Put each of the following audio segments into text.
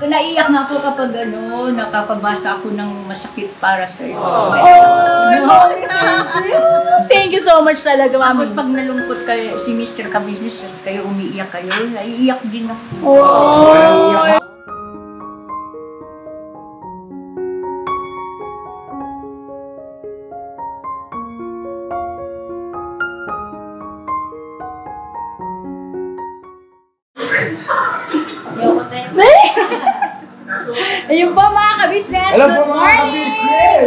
Naiiyak na ako kapag nakakabasa ako ng masakit para sa'yo. Thank you so much talaga, Mami. Tapos pag nalungkot kayo, si Mr. Ka-Business, kayo umiiyak kayo, naiiyak din ako. Ayun po mga ka-business. Hello po mga ka-business.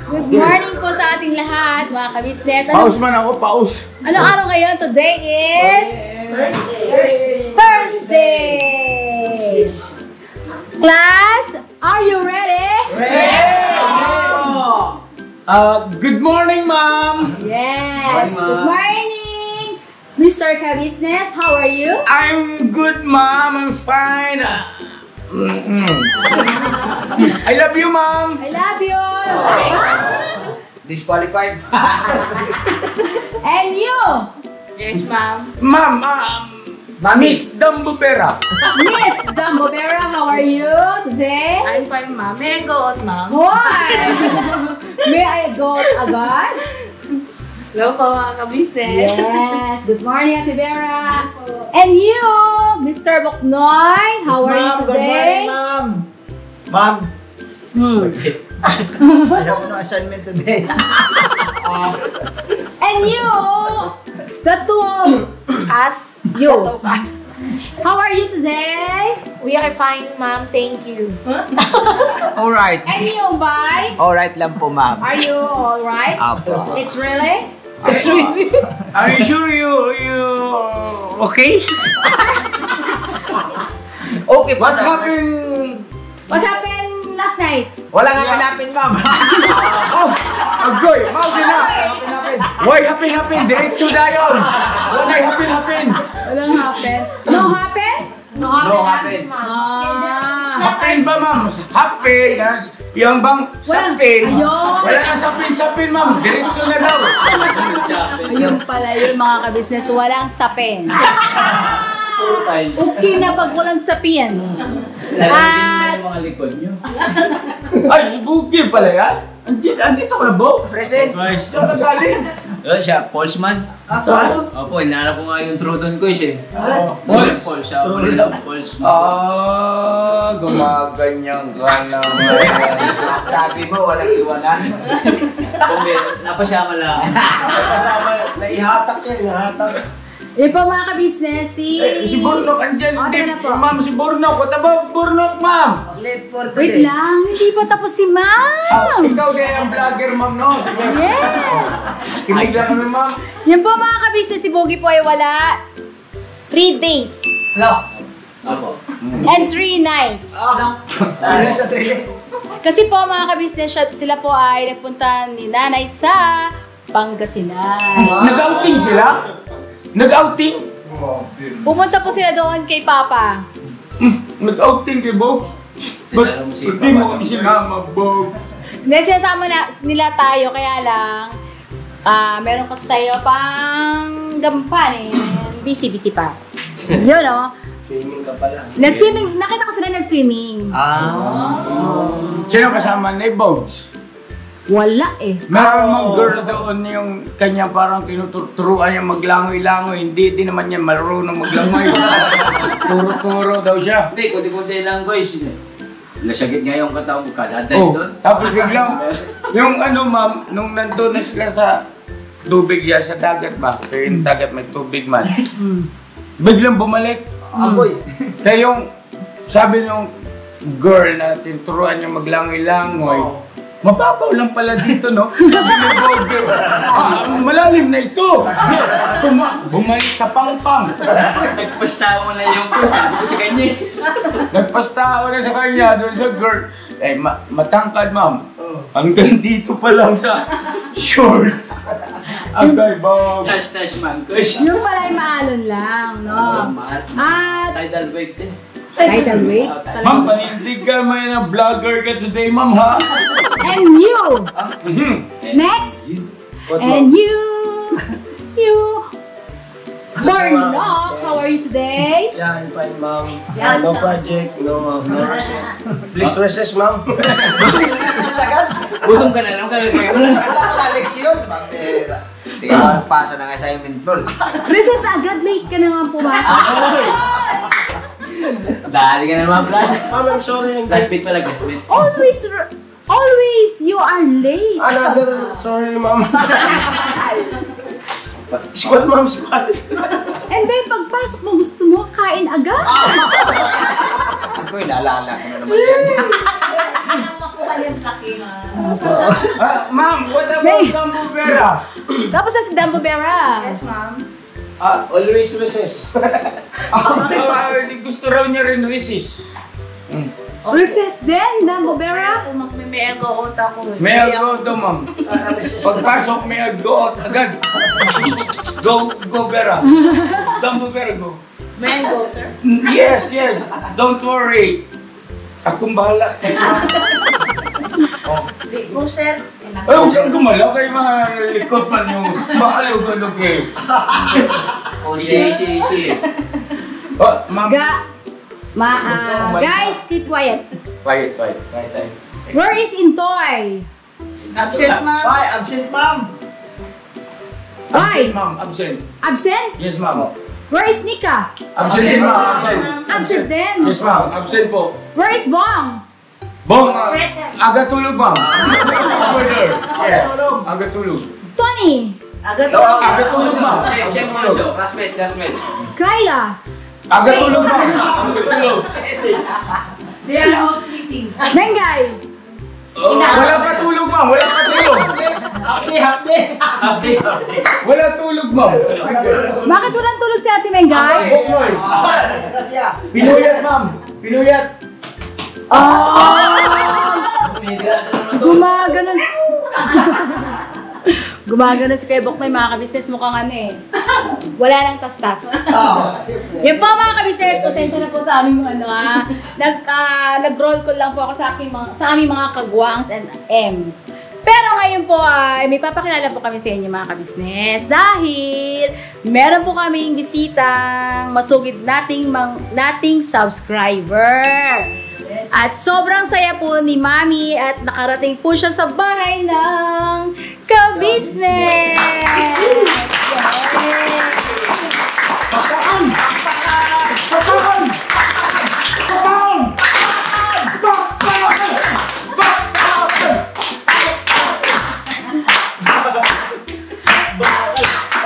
Good morning po sa ating lahat, mga ka-business. Paus man ako, paus. Anong araw ngayon? Today is Thursday. Class, are you ready? Good morning, ma'am. Yes. Good morning, Mr. Ka-business. How are you? I'm good, ma'am. I'm fine. I love you, ma'am. I love you. Disqualified. And you? Yes, ma'am. Ma'am, Miss Dambopera. Miss Dambopera, how are you today? I'm fine, ma'am. May I go out, ma'am? Why? May I go agad? Hello po, mga ka-business. Yes. Good morning, Ate Vera. And you, Mr. Boknoy, how are you today? Good morning, ma'am. Ma'am, I have no assignment today. And you, the two of us, you. How are you today? We are fine, ma'am. Thank you. Alright. And you, Bai? Alright lang po, ma'am. Are you alright? Apo. It's really? It's really? Are you sure you okay? Okay, What happened? What happened last night? Wala nga pinapin, ma'am. Agoy, mauwi na. Why happen? Diretso na yun. Wala happen. Walang happen. No happen? No happen. Happen ba, ma'am? Happen. Yung bang sapin. Ayun. Wala na sapin, ma'am. Diretso na daw. Ayun pala yun, mga ka-business. Walang sapin. Okay na pag walang sapin. At mga likod nyo. Ay, bugi pala yan. Andito ko na, Bo. Present. Saan ka galing? Yun siya, Polsman. Opo, inaarap ko nga yung Trudon ko siya. Pols? Pols siya. Polsman. Gumaganyan ka naman. Sabi mo, walang iwanan. Napasama lang. Kasama, naihatak yan, naihatak. yun po, mga ka-business, si Bornok, andyan. Andyan na po. Ma'am, si Bornok. Katabog, Bornok, ma'am. Late for Wait today. lang, hindi pa tapos si Ma'am. Ikaw din ang vlogger, ma'am, no? Sige. Yes. Kinig lang kami, ma'am. Yun po, mga ka-business, si Bogey po ay wala 3 days Opo. and 3 nights. Sa 3 days. Kasi po, mga ka-business, sila po ay nagpunta ni Nanay sa Pangasinan. Nag-outing sila? Nag-outing? Pumunta po sila doon kay Papa. Nag-outing kay Bogs? Tinala mo si Hindi mo Papa. sinama, Bogs. Hindi, sinasama nila tayo, kaya lang, meron kasi tayo pang gampan eh. Busy pa. Yun o. Swimming ka pala. Nag-swimming, nakita ko sila nag-swimming. Sino kasama ni Bogs? Wala eh. Meron mong girl doon yung kanya parang tinuturuan niya maglangoy-langoy. Hindi din naman niya marunong maglangoy. Turo-turo daw siya. Hindi, kundi-kundi lang guys. Nasagit nga yung katawang kadaday doon. Tapos biglang, yung ma'am, nung nandun na sila sa tubig yan, sa dagat ba? Kaya yung dagat may tubig man. Biglang bumalik. Apoy. Kaya yung, sabi nung girl na tinuturuan niya maglangoy-langoy, mababaw lang pala dito, no? Malalim na ito! Bumalik sa pang-pang. Nagpastao mo na yung sabi ko sa kanya. Nagpastao na sa kanya doon sa girl. Eh, matangkad, ma'am. Hanggang dito pa lang sa shorts. Agay, Bob. Tash man, guys. Yung pala ay maalon lang, no? At Tidal wave din. tidal wave. Ma'am, panindig ka may na vlogger ka today, ma'am, ha? And you! Next! And you! Bornok, how are you today? Yeah, I'm fine, ma'am. Yan, No so- project, no recess. Please recess, ma'am. Gutom ka na lang, kagagaya mo lang. Alex yun. Hindi ka nagpasa ng assignment, tol. Recess agad, late ka na nga pumasok. Dali ka na naman, Flash. Ma'am, I'm sorry. Flashbit pala, flashbit. Always, you are late. Another, sorry, ma'am. Squad, ma'am, squad. And then, pagpasok mo, gusto mo, kain agad. Ako, ilalala ko na naman yan. Anong makuha yung kaki na? Ma'am, what about Campo Vera? Tapos na si Dambo Vera. Yes, ma'am. Always recess. Gusto raw niya rin resist. Recess din, Dambo Vera. Kung may go out ako. May aggo daw, ma'am. Pagpasok, may aggo agad. Go, Vera. Campo Vera, go. May go, sir. Yes, yes. Don't worry. Akong bahala. Di go, sir. Ay, huwag kang gumalaw kayo mga likot man yung makalog-alog eh. Si. Ma'am. Guys, keep quiet. Quiet. Where is Intoy? Absent, ma'am. Bye, absent, ma'am. Why? Absent, ma'am. Absent. Absent? Yes, ma'am. Where is Nika? Absent din, ma'am. Absent. Absent din. Yes, ma'am. Absent po. Where is Bong? Bong, aga tulog, ma'am. Over there. Yeah. Aga tulog. Tony? Aga tulog, ma'am. Check mo siya. Classmate. Kyla? Aga tulog, ma'am. Aga tulog. They are all sleeping. Mengay? Wala pa tulog, ma'am. Wala pa tulog. Happy. Wala tulog, ma'am. Bakit walang tulog si Ate Mengay? Boknoy. Pinuyat, ma'am. Pinuyat. Gumaganon. Gumagano si Kuya Boknoy, mga kabisnes, mukhang ano eh. Wala nang tastas. Yan po mga kabisnes, pasensya na po sa aming ano nag-roll call lang po ako sa aming mga kagwangs and M. Pero ngayon po ay may papakilala po kami sa inyo mga kabisnes dahil meron po kaming bisitang masugid nating subscriber. At sobrang saya po ni Mami at nakarating po siya sa bahay ng kabisnes!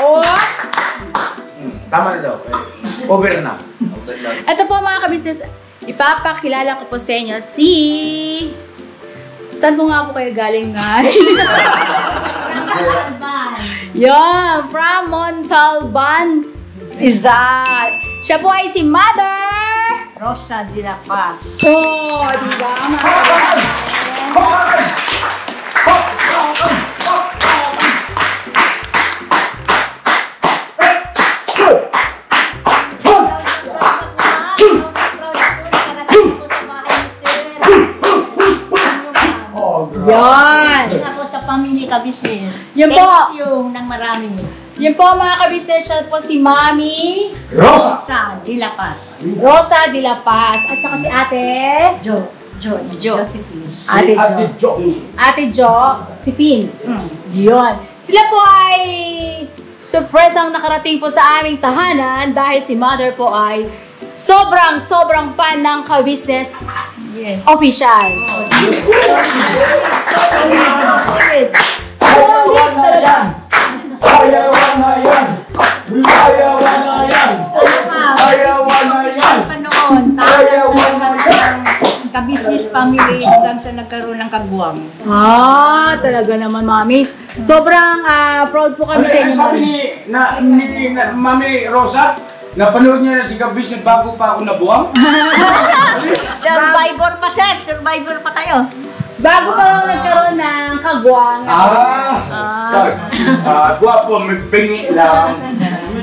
Oh! Tama na daw. Over na. Ito po mga kabisnes, ipapakilala ko po sa inyo si... Saan po nga po kayo galing na? Yan, from Montalban, Rizal. Siya po ay si Mother Rosa de la Paz. Oh, di ba? Yan! Din ako sa pamilya ka-business. Yun po. Thank you ng marami. Yun po mga kabisnes, siya po si Mami Rosa! Rosa de la Paz. Rosa de la Paz. At saka si Ate Josephine. Ate Jo. Ate Jo, si Pin. Yun. Sila po ay surprise ang nakarating po sa aming tahanan dahil si Mother po ay sobrang fan ng ka-business Yes. officials. Sayawan na yan! Sayawan na yan! Sayawan na yan! Sayawan na yan! Panoon, Sayawan na yan! ka-business family hanggang sa nagkaroon ng kagwang. Talaga naman, Mami. Sobrang proud po kami sa inyo. Sabi ni Mami Rosa, napanood niya na si Kabis bago pa ako nabuwang? Survivor pa, sir. Survivor pa kayo. Bago pa lang nagkaroon ng kagwang. Guwapo, may bingi lang.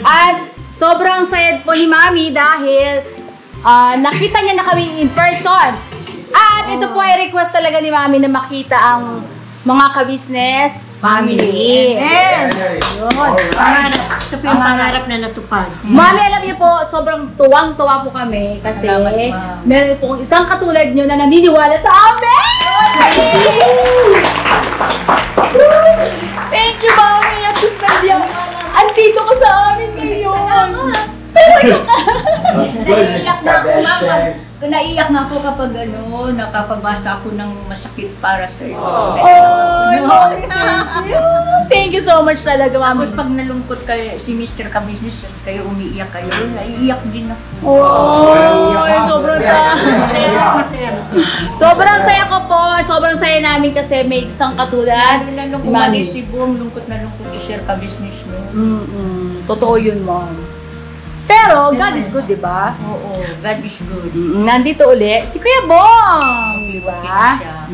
At sobrang sayad po ni Mami dahil nakita niya na kami in person. At ito po ay request talaga ni Mami na makita ang mga ka-business family. Yes! Yun. Ito po yung pangarap na natupad. Mami, alam niyo po, sobrang tuwang-tuwa po kami kasi Salamat, ma'am. meron pong isang katulad niyo na naniniwala sa amin! Thank you, Mami! At least nandiyan, andito ka sa amin ngayon! Pero isa ka! Naiiyak na ako, mama. Naiiyak na ako kapag nakapabasa ako ng masakit para sa iyo. Thank you so much talaga, Mami. Tapos pag nalungkot kayo, si Mr. Ka-Business, kayo umiiyak kayo, naiiyak din ako. Sobrang Masaya. sobrang saya ko po. Sobrang saya namin kasi may isang katulad. Lalo ni kung Mami. si Boom, lungkot na lungkot si Sir Ka-Business mo. Totoo yun, Mom. Pero, God is good, di ba? Oo, God is good. Nandito uli si Kuya Bong, di ba? Okay siya.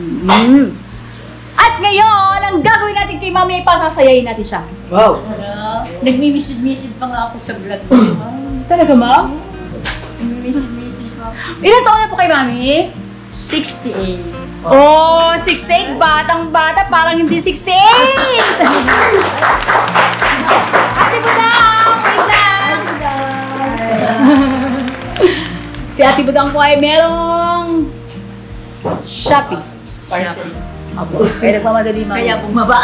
At ngayon, ang gagawin natin kay Mami ay pasasayahin natin siya. Wow. Nagmimisid-misid pa nga ako sa vlog ko. Talaga, Ma'am? Nagmimisid-misid pa ako. Ilan taon na po kay Mami? 68. Oh, 68. Batang-bata, parang hindi 68. Ate Budang! Wait lang! Si Ate Budang po ay merong Shopee. Opo, kaya nagmamadali, Mami. Kaya bumaba.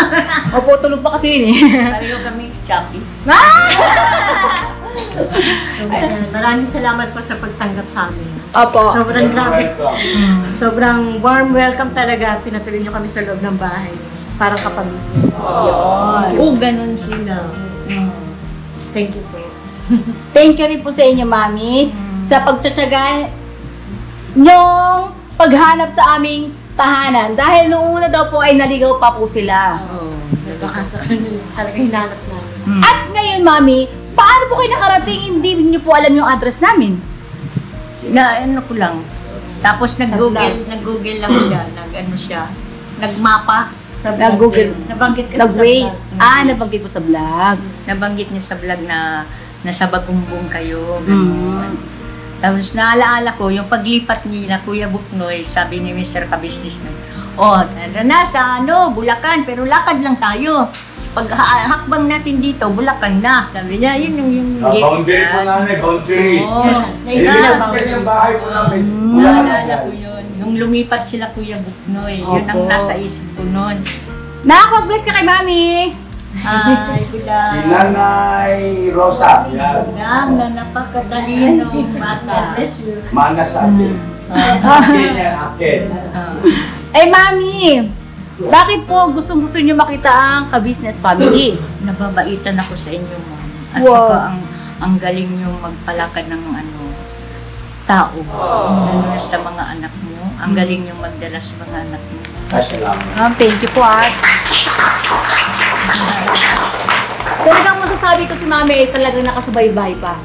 Opo, tulog pa kasi yun eh. Pareho kami, Shopee. So, maraming salamat po sa pagtanggap sa amin. Opo. Sobrang grabe. Sobrang warm welcome talaga at pinatuloy niyo kami sa loob ng bahay. Parang kapamilya. Oo, ganun sila. Thank you po. Thank you rin po sa inyo, Mami, sa pagtsatsaga nyong paghanap sa aming tahanan. Dahil noong una daw po ay naligaw pa po sila. Baka sa kanila talaga hinanap namin. At ngayon, Mami, paano po kayo nakarating? Hindi niyo po alam yung address namin. Ano ko lang. Tapos nag-google lang siya, nagmapa. Sa Nag-Google. Nabanggit kasi Nag-Waze. sa vlog. Nabanggit po sa vlog. Nabanggit niya sa vlog na nasa Bagumbong kayo. Ganun. Tapos naalaala ko, yung paglipat nila, Kuya Buknoy, sabi ni Mr. Ka-Business na, nasa Bulacan, pero lakad lang tayo. Pag hakbang natin dito, Bulacan na. Sabi niya, yun yung Boundary po namin, boundary. Naisip Ayun, na kasi yung bahay po namin. Naalala ko yun. Nung lumipat sila Kuya Buknoy, yun ang Opo. nasa isip ko noon. Nakakapag-bless ka kay Mami. Ay, Si Budak. Nanay Rosa. Yan. Budak na napakatalinong bata. Mana sa akin. Akin yan, akin. Eh, Mami, bakit po gustong-gusto niyo makita ang ka-business family? Nababaitan ako sa inyo, ma'am. At Wow. saka ang galing nyo magpalakad ng tao. Lalo na sa mga anak mo. Ang galing nyo magdala sa mga anak mo. Salamat. Thank you po, Talagang masasabi ko si Mami ay talagang nakasubaybay pa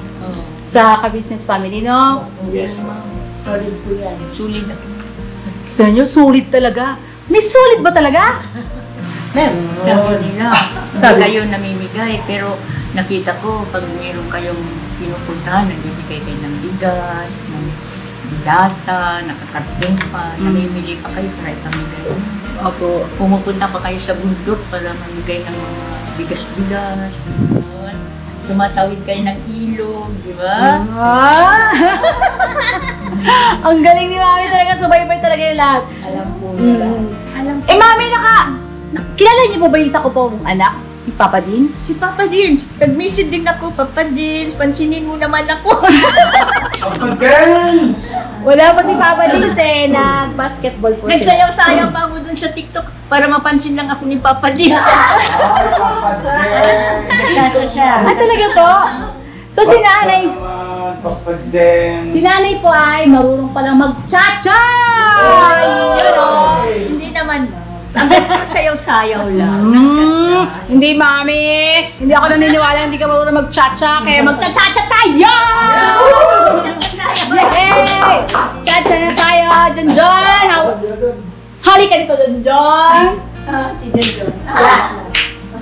sa ka-business family, no? Yes, ma'am. Solid po yan. Sulit ako. Tignan nyo, solid talaga. May solid ba talaga? Meron. Sabi nila, kayo namimigay. Pero nakita ko, pag meron kayong pinupuntahan, nagbibigay kayo ng bigas, ng data, nakakarating pa, namimili pa kayo para ipamigay. Opo. Pumupunta pa kayo sa bundok para mamigay ng mga bigas-bigas. Ganun. Tumatawid kayo ng ilog, di ba? Ang galing ni Mami talaga, subaybay talaga yung lahat. Alam po. Alam po. Eh, Mami, kilala niyo po ba yung isa ko pong anak? Si Papa Dins? Si Papa Dins, nag-message din ako, Papa Dins, pansinin mo naman ako. Pagkens! Wala pa si Papa Dins eh, nag-basketball po siya. Nagsayaw-sayaw pa ako dun sa TikTok para mapansin lang ako ni Papa Dins. Chacha siya. Talaga po? So si nanay, Pagkens! si nanay po ay marunong palang mag-cha-cha! Yun o. Hindi naman. Ang sayaw-sayaw lang. Hindi, Mami. Hindi ako naniniwala hindi ka marunong mag-cha-cha. Kaya mag-cha-cha tayo! Yay! Cha-cha na tayo, John! Halika dito, John! Si John.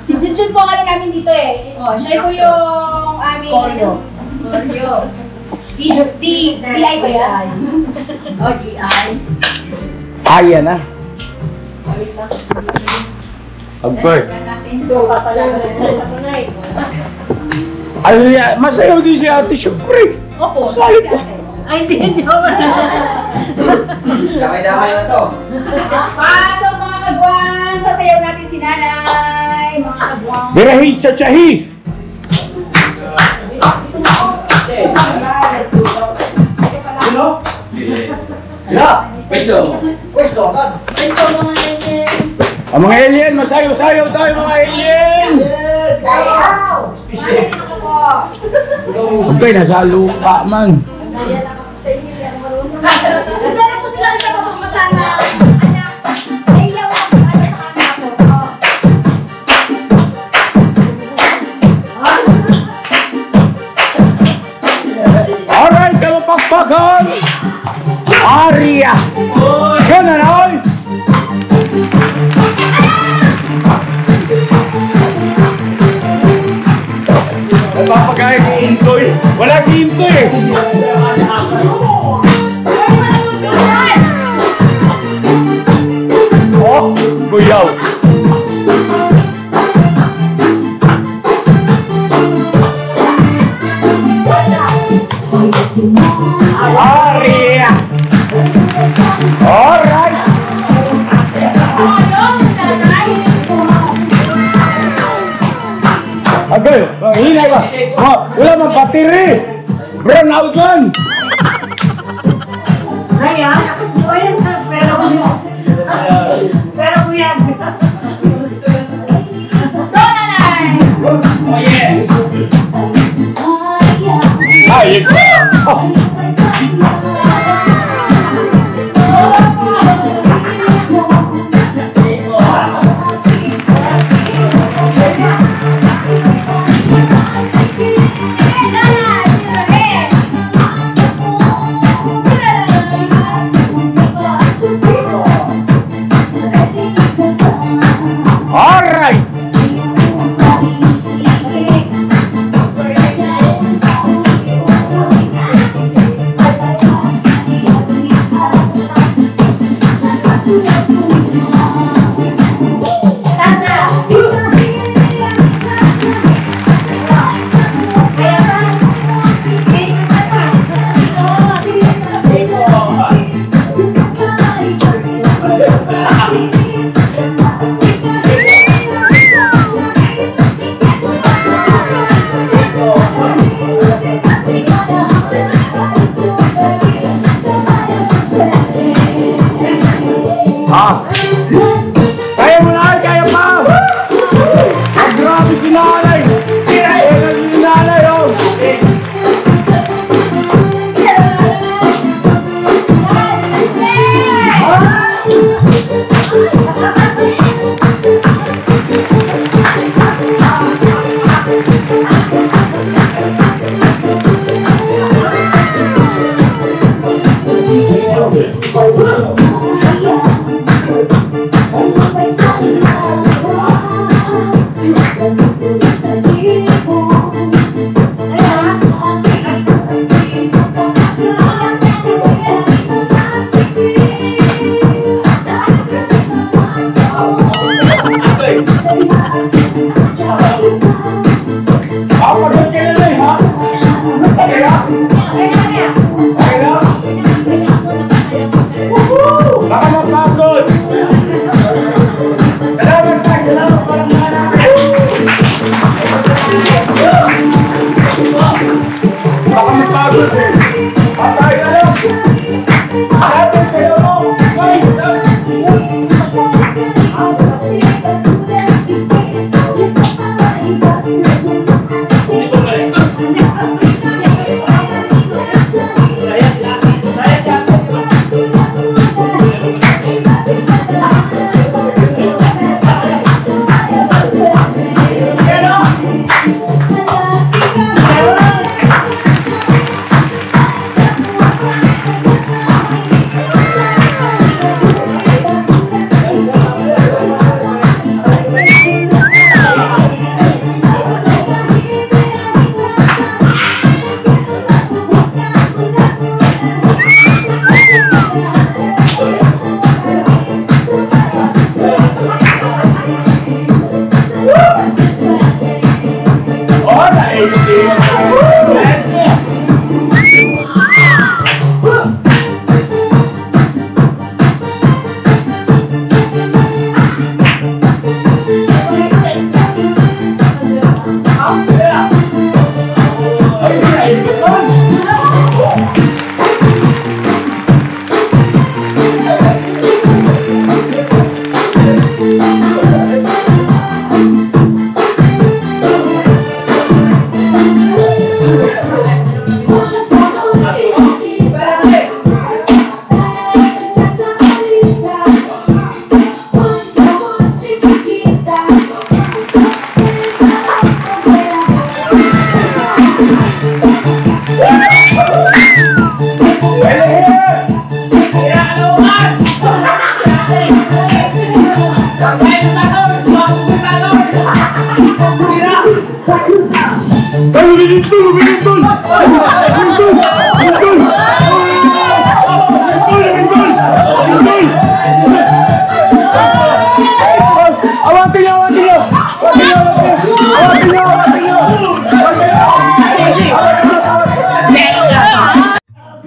Si John po ano namin dito eh. Siya po yung aming... Koryo. DI ba yan? O, GI. Ayan na. Agkoy. Sa kunay. Ano yan? Masayaw din si ate, syempre. Opo, Salit ko. Ay, hindi ako. Damay-damay na to. Pasok mga kagwang! Sasayaw natin si nanay! Mga kagwang! Birahi sa tsahi. Pwesto mo. Ang mga alien, masayaw-sayaw tayo mga alien. Agkoy, nasa lupa man. Meron po sila isa pa pong masama. Anak, ayaw ako sa kanila po. Alright, kamu pakpakan. Aria. Yan na na, oy. Nagpapagaya si Intoy. Wala si Intoy eh. Oh, buyaw. Aria. Alright. Agay, hinay ba? Wala mang battery. Brown out yan. Ayan, ako si Oyan. Pero kuya. Ah, yes. Oh. Alright. Ah. Kaya mo na, kaya pa! Ang grabe si nanay! Kaya si nanay, oh!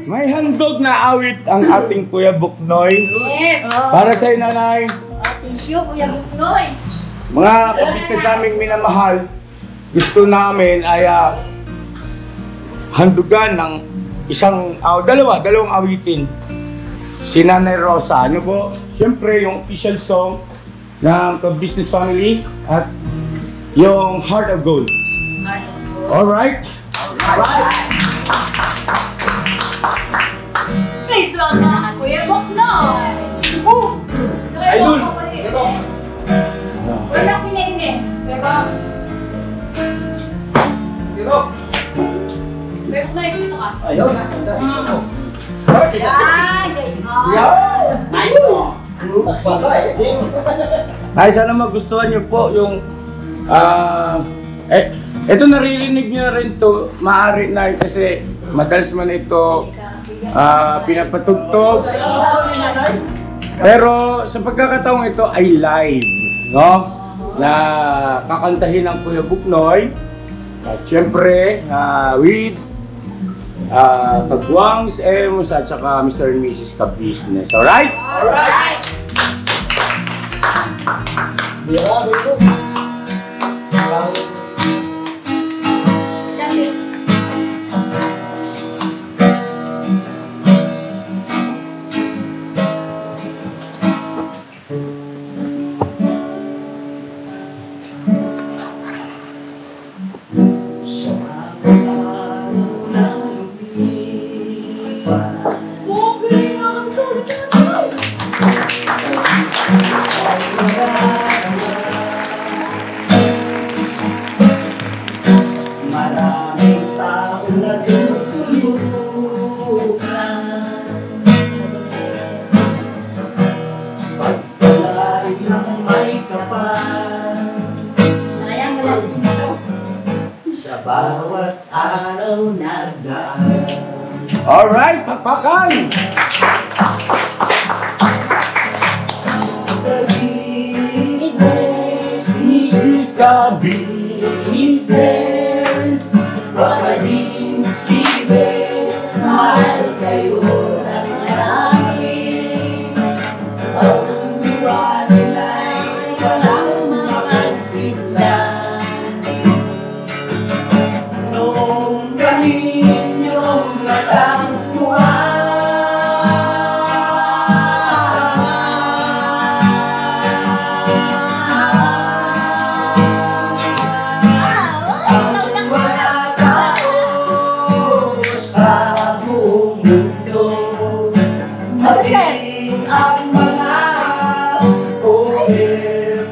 May handog na awit ang ating Kuya Buknoy. Yes! Para sa'yo, nanay. Thank you, Kuya Buknoy. Mga kabisnes naming minamahal, gusto namin ay handugan ng dalawang awitin. Si Nanay Rosa, ano po? Siyempre, yung official song ng Business Family at yung Heart of Gold. Alright? Please welcome Kuya Buknoy. Idol! Wala pinindi. Pero... Kuya Buknoy, dito ka. Ayaw na. Ay, sana magustuhan niyo po yung ito naririnig niyo na rin to, maaari na kasi madalas man ito pinapatugtog. Pero sa pagkakataong ito ay live, no? Na kakantahin ng Kuya Buknoy. At syempre, with Kagwangs, Emos, at saka Mr. and Mrs. Ka-Business. Alright? Alright! Maraming taong natutulukan, pagpalain ng may kapal, sa bawat araw na daan. Alright, pakpakan! Mrs. Ka-Business, Pagkadinsky, mahal kayo ng marami. Ang tuwa nila'y walang mapagsiglan. Noong kami inyong natagpuan,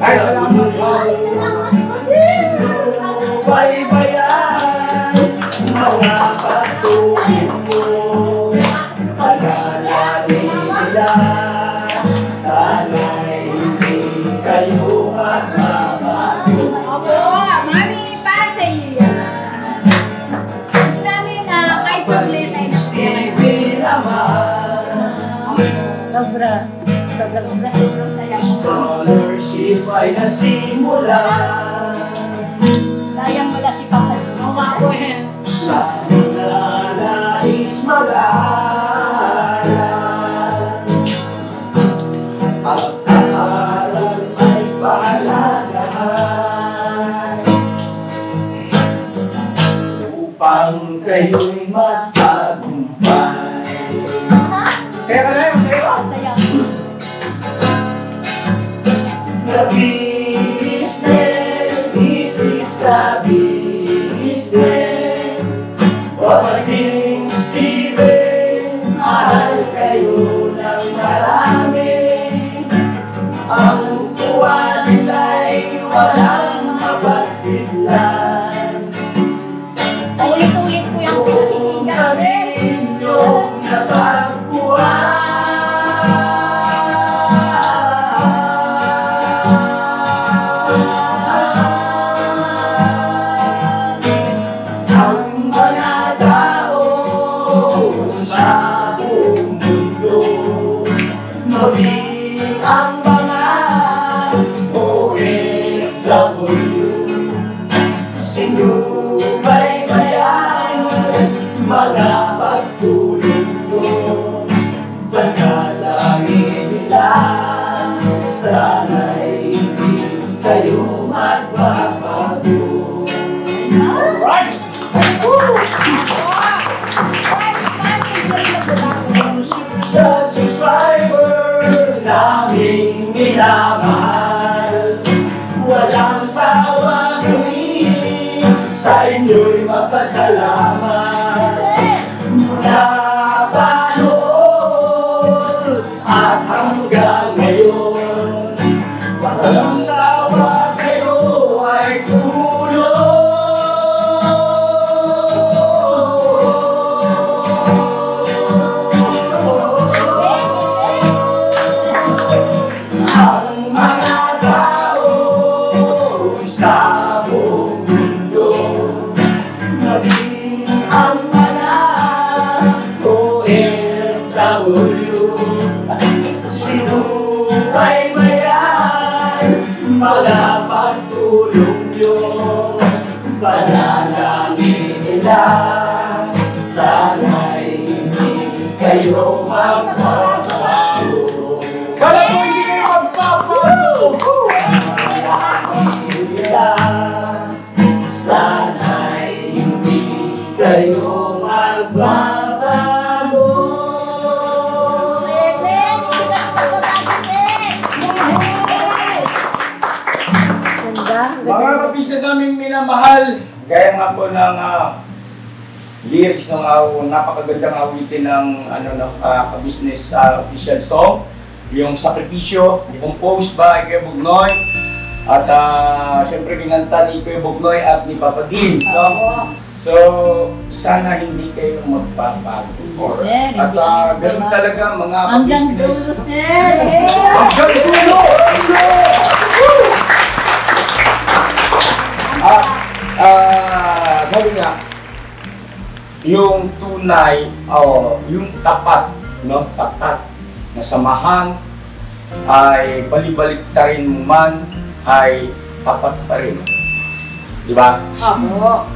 ay, salamat po. baybayan, mga patuloy mo, pag-alalay nila, sana'y hindi kayo magbabago. Opo, Mami, para sa iyo yan. Gusto namin na kay Sublim ay Stevie naman, Sobrang saya ko. scholarship ay nasimula. Sayang wala si Papa. Mawa ko eh. Sa mga nais mag-aaral, pag-aaral ay pahalagahan upang kayo'y magtagumpay. Saya ka na yun, saya. Saya. Ka-Business, Mrs. Ka-Business, Pagkading Steven, mahal kayo ng marami. Ang tuwa nila'y walang mapagsidlan. Ulit-ulit ko yung pinakinggan. Kami inyong natagpuan, maging ang mga OFW. Sinubaybayan mga pagtulong nyo, panalangin nila, sana'y hindi kayo magbabago. Alright! Sa survivors naming minamahal, walang sawa gawin, sa inyo'y magpasalamat. Mula pa noon at hanggang ngayon, walang sawa kayo ay tulong. Ang mga tao sa buong mundo, maging ang mga OFW, sinubaybayan mga pagtulong nyo, panalangin nila, sana'y hindi kayo magbabago. Sana po hindi kayo magbabago! Panalangin nila, sana'y hindi kayo magbabago. Mga kabisa naming minamahal, gaya nga po ng lyrics ng napakagandang awitin ng ka-business official song, yung Sakripisyo, composed by Kuya Bugnoy, at syempre kinanta ni Kuya Bugnoy at ni Papa Dins, no? So, sana hindi kayo magbabago. At ganun talaga mga ka-business. Hanggang dulo! Sabi nga, yung tunay, yung tapat, no? Tapat na samahan ay balibaliktarin mo man ay tapat pa rin. Di ba? Opo.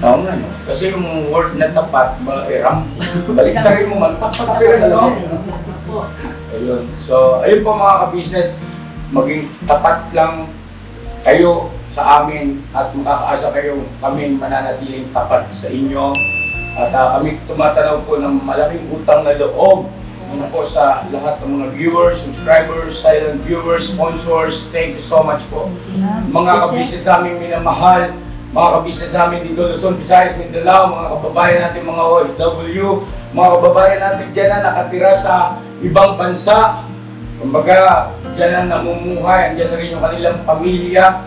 Oo nga, no? Kasi yung word na tapat, baliktarin mo man, tapat pa rin, no? Ayun. So, ayun po mga ka-business, maging tapat lang kayo sa amin at makakaasa kayo kami mananatiling tapat sa inyo. At kami tumatanaw po ng malaking utang na loob po sa lahat ng mga viewers, subscribers, silent viewers, sponsors. Thank you so much po. Mga ka-business namin minamahal, mga ka-business namin dito Luzon, Visayas, Mindanao, mga kababayan natin mga OFW, mga kababayan natin dyan na nakatira sa ibang bansa. Kumbaga, dyan na namumuhay, andyan na rin yung kanilang pamilya.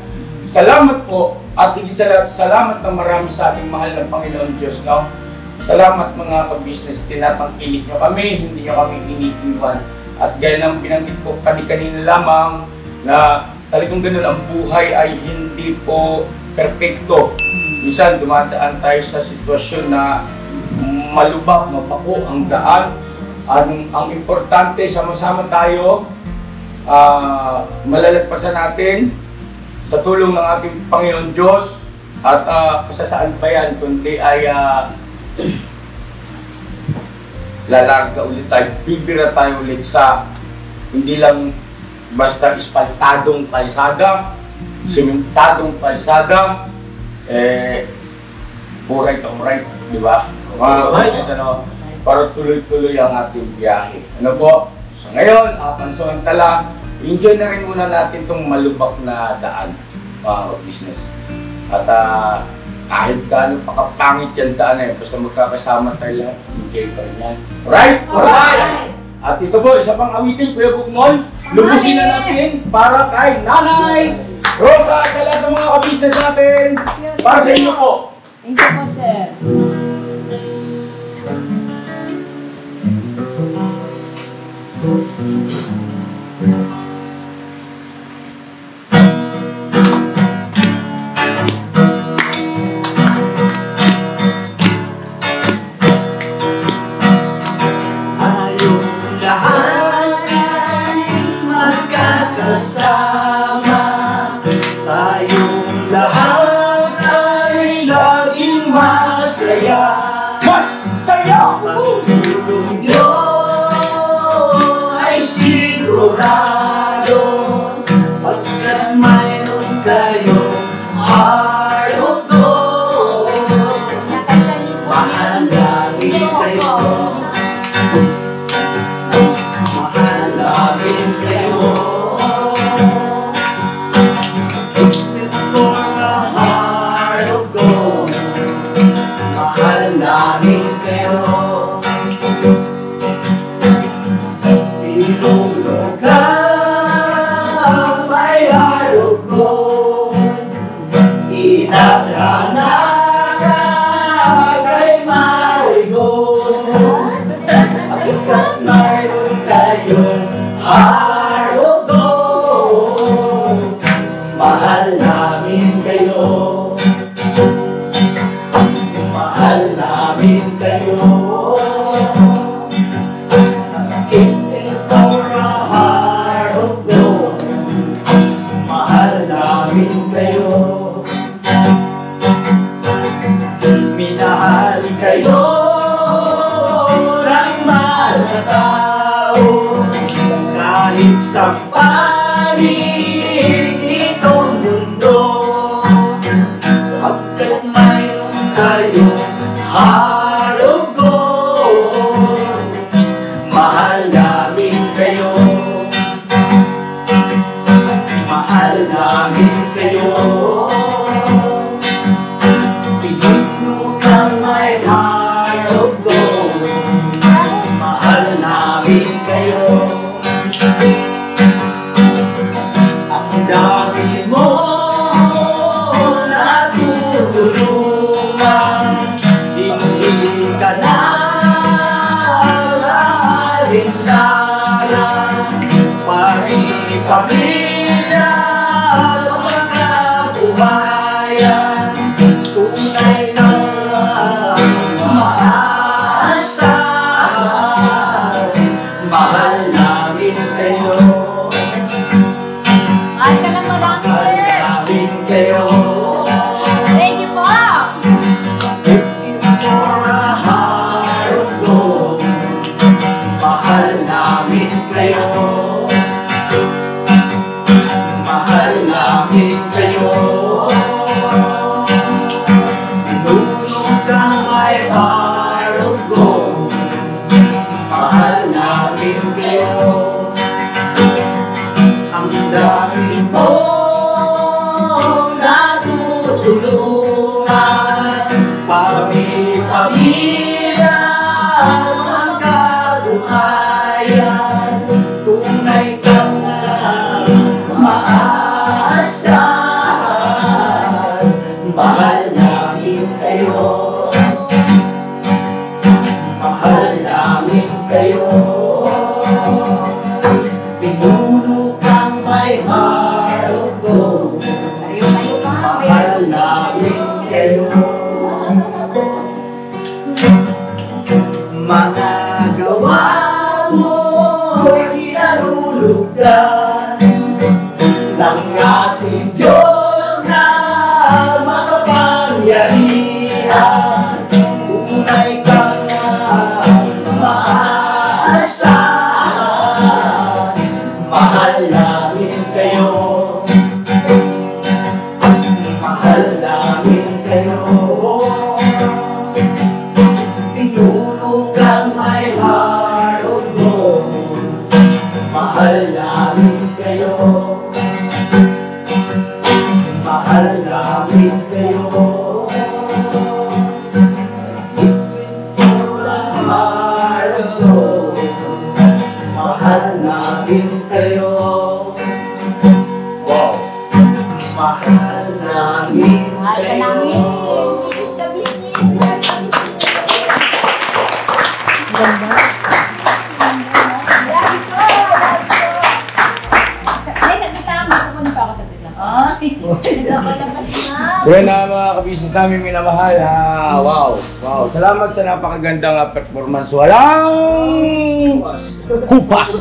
Salamat po at higit sa lahat, salamat na marami sa ating mahal ng Panginoon Diyos, no? Salamat mga ka-business, tinatangkilik nyo kami, hindi nyo kami iniiwan. At gaya ng binanggit ko kanina lamang na talagang ganun ang buhay ay hindi po perfecto. Minsan dumadaan tayo sa sitwasyon na malubak, mapako ang daan. Ang importante, sama-sama tayo, malalagpasan natin sa tulong ng ating Panginoon Diyos at saan pa yan kundi ay lalarga ulit tayo, bibira tayo ulit sa hindi lang basta ispaltadong kalsada, simentadong kalsada, alright, di ba? Para tuloy-tuloy ang ating biyahe. Ano po? So ngayon, pansamantala, enjoy na rin muna natin itong malubak na daan, mga business. At kahit gaano pakapangit yan daan basta magkakasama tayo lahat, enjoy pa rin yan. Alright? Alright! At ito po, isa pang awitin, Kuya Bugnoy, lubusin na natin para kay Nanay Rosa sa lahat ng mga ka-business natin. Para sa inyo po. Thank you po, sir. Tayong lahat Mahal namin kayo. For a heart of gold, mahal namin kayo. Pinuno ka, may heart of gold. Inadhana ka kay Marigold. At mayroon kayong heart of gold, mahal namin kayo. Mahal namin kayo. Looking for a heart of gold, mahal namin kayo. Minahal kayo ng mga tao, kahit sa panig itong mundo. Pagkat mayroon kayong heart of gold, mahal namin kayo. Mahal namin kayo. Pinuno kang may heart of gold, mahal namin kayo. Ang dami mo natutulungan, hindi ka na alinlangan. Pari-pamilya, magkabuhayan, tunay na maaasahan. Mahal namin kayo. Ay, ka lang marami, Mahal sir. namin kayo. Thank you po. Looking for a heart of gold, mahal namin kayo. Mahal namin kayo. Pinuno kang may heart of gold, mahal namin kayo. Ang dami mo natutulungan, pami-pamilya, magkabuhayan, tunay kang maaasahan. Mahal namin kayo. Mahal namin kayo. Pinuno kang may heart of gold, mahal namin kayo. Mga gawa mo'y kinalulugan ng ating Diyos na makapangyarihan. Tunay kang maaasahan, mahal namin kayo. Mahal namin kayo. Pinuno kang may heart of gold, mahal namin kayo. Mahal namin kayo. For a heart of gold, mahal namin kayo. Wow! Mahal namin Mahal ka kayo. namin. Business ka, business. Ganda. Ay, saglit lang. Makakunin pa ako saglit lang. Ay, nagpapalabas na. So yun na mga kabisnes namin minamahal. Wow, wow. Salamat sa napakagandang performance. Walang kupas.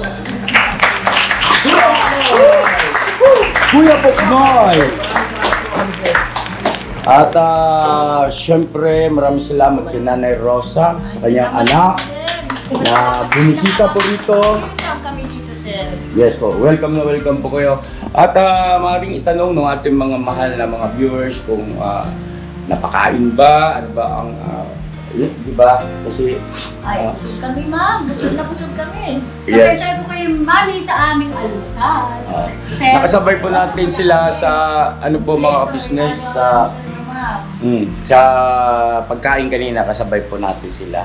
Kuya Poknoy. At syempre maraming salamat kay Nanay Rosa sa kanyang anak na bumisita po rito. Welcome kami dito, sir. Yes po, welcome na welcome po kayo. At maaaring itanong ng ating mga mahal na mga viewers kung napakain ba, ano ba ang Di ba? Kasi Ay, busog kami, ma'am. Busog na busog kami. yes. Pasensya po kayo, mami, sa aming almusal. Sir, Nakasabay po natin sila sa ano po mga business sa sa pagkain kanina, kasabay po natin sila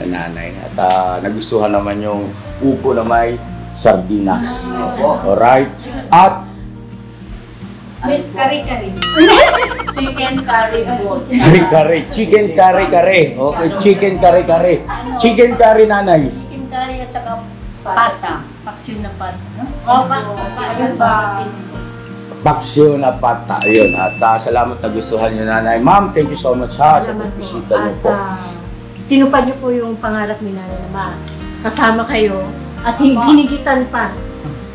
na nanay. At nagustuhan naman yung upo na may sardinas. Alright. At with kari-kari. Chicken curry bowl. kare-kare, chicken kare-kare. Okay, chicken kare-kare. Chicken curry nanay. Chicken curry at saka pata. Paksiw na pata. No? Ayun ba? Paksyo na pata. Ayun. At salamat na gustuhan niyo nanay. Ma'am, thank you so much ha sa pagbisita niyo po. Tinupad niyo po yung pangarap ni Nanay na kasama kayo at hinigitan pa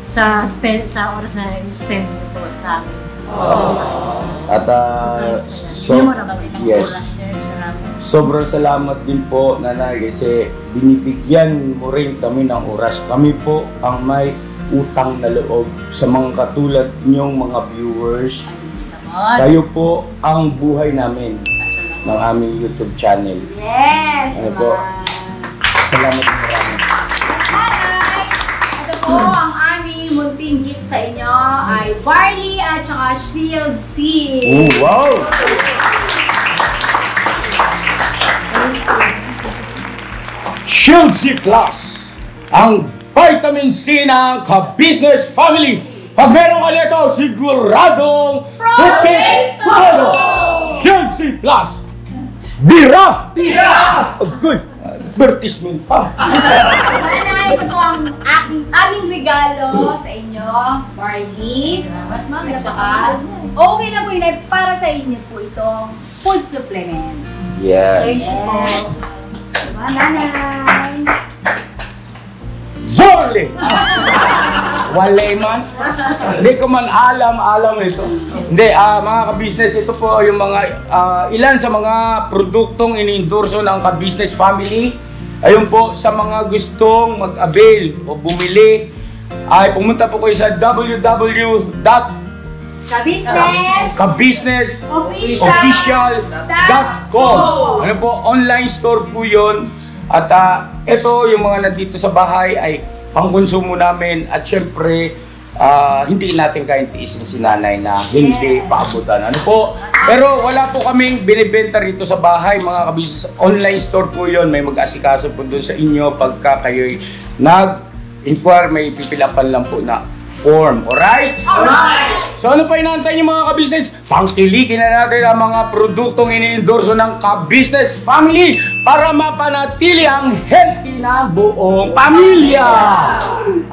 sa oras na spend niyo po sa amin. At yes. Sobrang salamat din po nanay kasi binibigyan mo rin kami ng oras. Kami po ang may utang na loob sa mga katulad niyong mga viewers. Kayo po ang buhay namin ng aming YouTube channel. Yes! Ano po? Salamat marami. Nanay, ito po ang aming munting gift sa inyo ay barley at saka shield seed. Oh, wow! Shield C Plus, ang vitamin C ng ka-business family. Pag meron ka nito, siguradong protein todo! Shield C Plus! Bira! Bira! Oh, good! Advertisement pa. Nanay, ito po ang aming regalo sa inyo. Barley. Salamat, ma'am. At saka, okay na po yun. Para sa inyo po itong food supplement. Yes. Yes. Diba, nanay? Barley! Walay man. Hindi ko man alam ito. Hindi, mga ka-business, ito po yung mga ilan sa mga produktong ini-endorso ng ka-business family. Ayun po, sa mga gustong mag-avail o bumili, ay pumunta po kayo sa www.kabusinessofficial.com. Ano po, online store po yun. At ito, yung mga nandito sa bahay ay pangkonsumo namin at syempre hindi natin kayang tiisin si nanay na hindi paabutan. Ano po? Pero wala po kaming binibenta rito sa bahay, mga kabisnes. Online store po yun. May mag-asikaso po doon sa inyo pagka kayo'y nag-inquire, may pipilapan lang po na form. Alright? Alright! So ano pa inaantay niyo mga ka-business? Pangkilikin na natin ang mga produktong ini-endorso ng ka-business family para mapanatili ang healthy ng buong pamilya.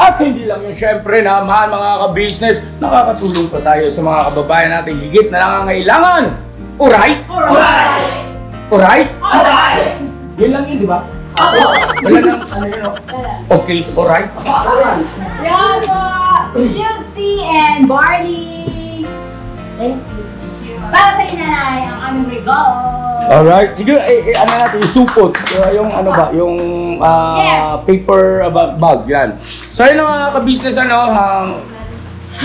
At hindi lang yun, syempre naman mga ka-business, nakakatulong pa tayo sa mga kababayan natin higit na nangangailangan. Alright? Alright! Alright? Alright! Yun lang yun, di ba? Wala nang ano yun, okay, alright? Yan po! Shield C and barley! Thank you. Para sa inanay, ang aming regalo. Alright, sige, ano natin, yung supot, yung ano ba, yung paper bag, yan. So yun mga ka-business,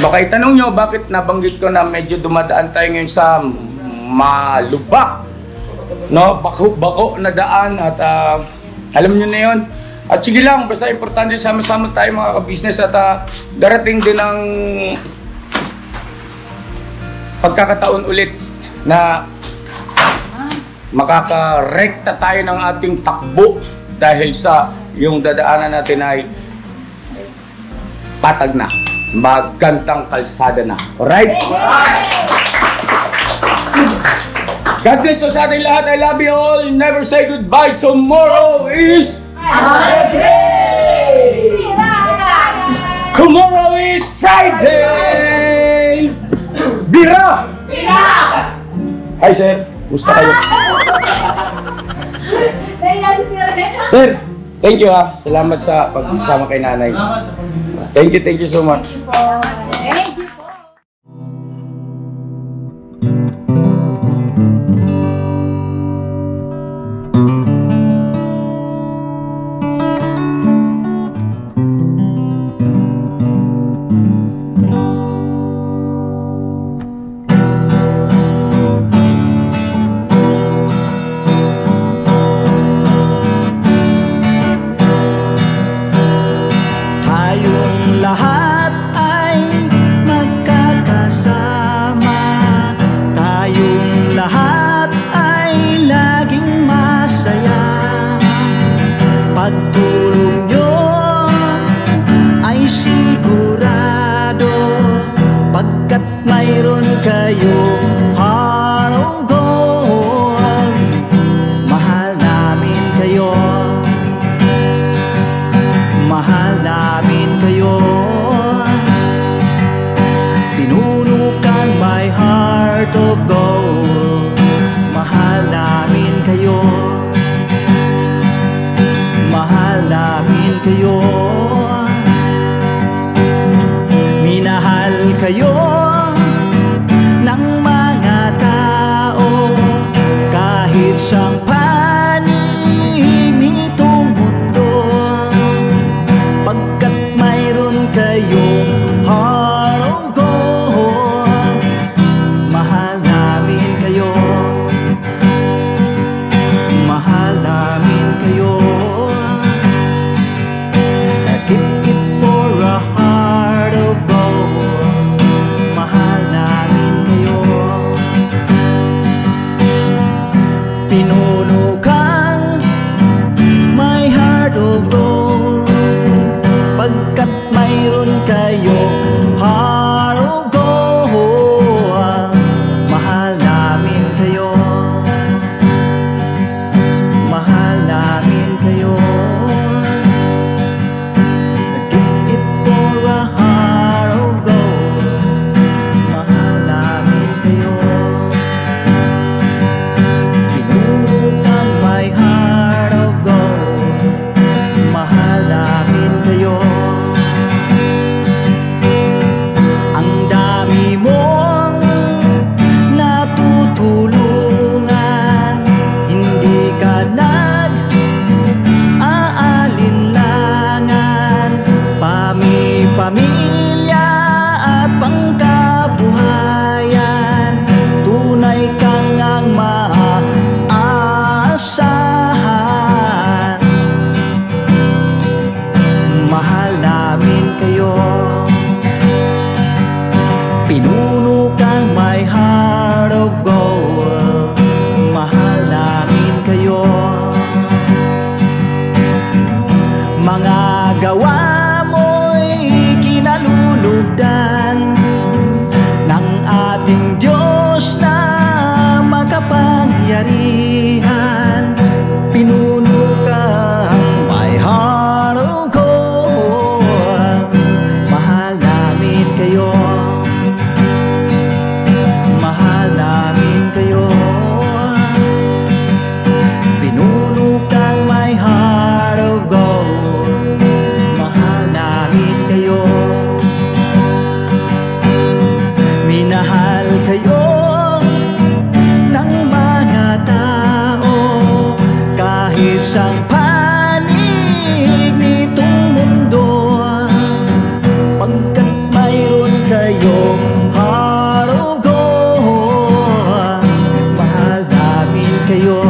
baka itanong nyo bakit nabanggit ko na medyo dumadaan tayo ngayon sa malubak, no, bako na daan at alam nyo na yun. At sige lang, basta importante sama-sama tayo mga ka-business at darating din ang pagkakataon ulit na makakarekta tayo ng ating takbo dahil sa yung dadaanan natin ay patag na, magandang kalsada na. Alright? God bless us sa ating lahat. I love you all. Never say goodbye. Tomorrow is Tomorrow is Friday! Bira! Bira! Hi sir, gusto kayo? Sir, thank you ha. Salamat sa pagsama kay nanay. Thank you so much. Thank you. tulong nyo ay sigurado, pagkat mayroon kayong heart of gold. Mahal namin kayo, mahal namin kayo. Pinuno kang my heart of gold. Mahal namin kayo, mahal namin kayo. Minahal kayo ng mga tao kahit sang panig nitong mundo, pagkat mayroon kayong heart of gold. Mahal namin kayo, mahal namin kayo. I give it for a heart of gold. Mahal namin kayo. Pinuno kang my heart of gold, pagkat mayroon kayong heart of gold. Mahal namin kayo, mahal namin kayo. Give it for a heart of gold. Mahal namin kayo. Pinuno kang my heart of gold. Mahal namin kayo. Ang dami mong natutulungan, hindi ka nag-aalinlangan. Pamilya at pangkabuhayan, tunay kang ang maaasahan. Mahal namin kayo, pinuno kang my heart of gold. Mahal namin kayo. Mga gawa mo'y kinalulugdan ng ating Diyos na makapangyarihan. Pinuno kang my heart of gold. Mahal namin kayo, mahal namin kayo. Pinuno kang my heart of gold. Mahal namin kayo. Minahal kayo ng mga tao kahit sang panig nitong mundo, pagkat mayroon kayong heart of gold. Mahal namin kayo,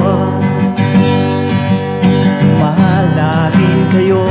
mahal namin kayo.